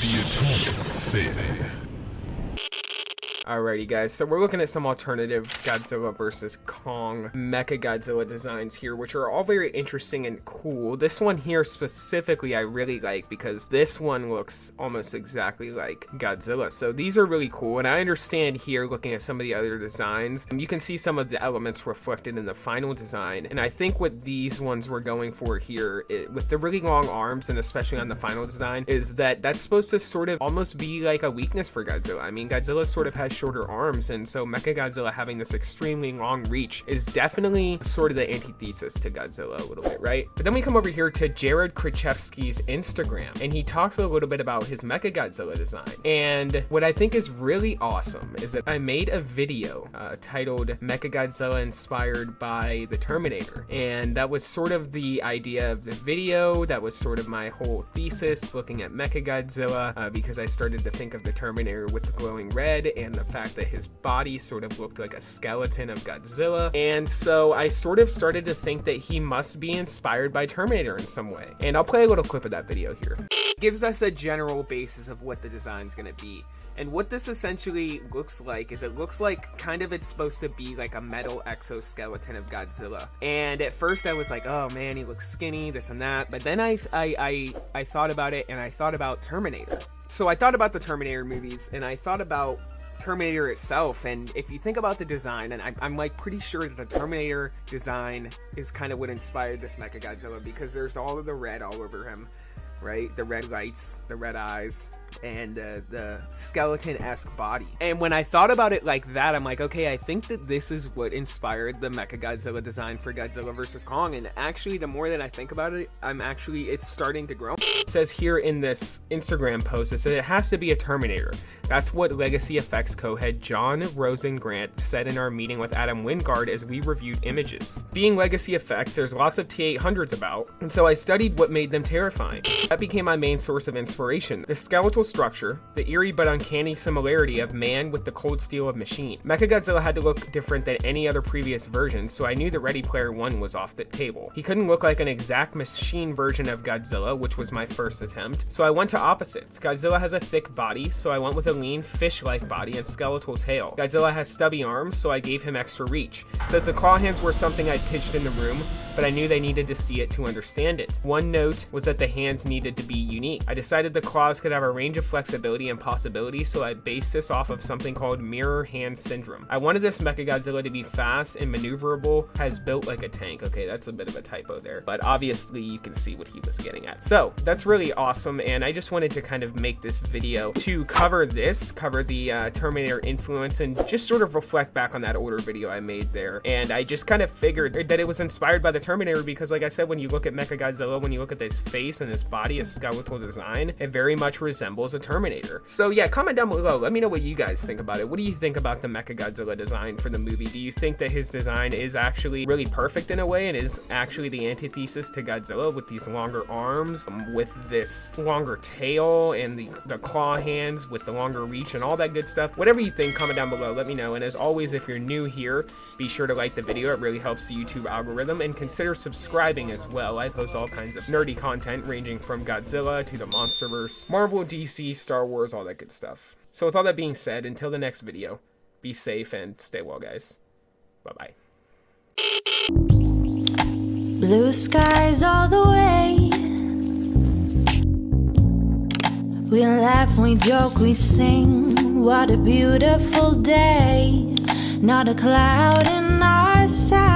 The Atomic Faith. Alrighty guys, so we're looking at some alternative Godzilla vs. Kong MechaGodzilla designs here, which are all very interesting and cool. This one here specifically I really like because this one looks almost exactly like Godzilla. So these are really cool, and I understand here looking at some of the other designs, you can see some of the elements reflected in the final design. And I think what these ones we're going for here, with the really long arms and especially on the final design, is that that's supposed to sort of almost be like a weakness for Godzilla. I mean, Godzilla sort of has shorter arms, and so MechaGodzilla having this extremely long reach is definitely sort of the antithesis to Godzilla a little bit, right? But then we come over here to Jared Krichevsky's Instagram, and he talks a little bit about his MechaGodzilla design. And what I think is really awesome is that I made a video titled MechaGodzilla inspired by the Terminator, and that was sort of the idea of the video. That was sort of my whole thesis looking at MechaGodzilla, because I started to think of the Terminator with the glowing red and the fact that his body sort of looked like a skeleton of Godzilla. And so I sort of started to think that he must be inspired by Terminator in some way. And I'll play a little clip of that video here. It gives us a general basis of what the design's gonna be. And what this essentially looks like is it looks like kind of it's supposed to be like a metal exoskeleton of Godzilla. And at first I was like, oh man, he looks skinny, this and that. But then I thought about it, and I thought about Terminator. So I thought about the Terminator movies, and I thought about Terminator itself. And if you think about the design, and I'm like pretty sure that the Terminator design is kind of what inspired this MechaGodzilla, because there's all of the red all over him, right? The red lights, the red eyes, and the skeleton-esque body. And when I thought about it like that, I'm like, okay, I think that this is what inspired the MechaGodzilla design for Godzilla vs. Kong. And actually, the more that I think about it, it's starting to grow. It says here in this Instagram post, it says it has to be a Terminator. That's what Legacy Effects co-head John Rosengrant said in our meeting with Adam Wingard as we reviewed images. Being Legacy Effects, there's lots of T-800s about, and so I studied what made them terrifying. That became my main source of inspiration. The skeletal structure, the eerie but uncanny similarity of man with the cold steel of machine. MechaGodzilla had to look different than any other previous version, so I knew the Ready Player One was off the table. He couldn't look like an exact machine version of Godzilla, which was my first attempt, so I went to opposites. Godzilla has a thick body, so I went with a lean, fish-like body and skeletal tail. Godzilla has stubby arms, so I gave him extra reach. Says the claw hands were something I pitched in the room, but I knew they needed to see it to understand it. One note was that the hands needed to be unique. I decided the claws could have a range of flexibility and possibility, so I based this off of something called mirror hand syndrome. I wanted this MechaGodzilla to be fast and maneuverable, has built like a tank. Okay, that's a bit of a typo there, but obviously you can see what he was getting at. So that's really awesome, and I just wanted to kind of make this video to cover the Terminator influence and just sort of reflect back on that older video I made there. And I just kind of figured that it was inspired by the Terminator because, like I said, when you look at MechaGodzilla, when you look at his face and his body, his skeletal design, it very much resembles a Terminator. So yeah, comment down below. Let me know what you guys think about it. What do you think about the MechaGodzilla design for the movie? Do you think that his design is actually really perfect in a way and is actually the antithesis to Godzilla with these longer arms, with this longer tail and the claw hands with the longer reach and all that good stuff? Whatever you think, comment down below, let me know. And as always, if you're new here, be sure to like the video. It really helps the YouTube algorithm, and consider subscribing as well. I post all kinds of nerdy content ranging from Godzilla to the Monsterverse, Marvel, DC, Star Wars, all that good stuff. So with all that being said, until the next video, be safe and stay well, guys. Bye-bye. Blue skies all the way. We laugh, we joke, we sing. What a beautiful day. Not a cloud in our sight.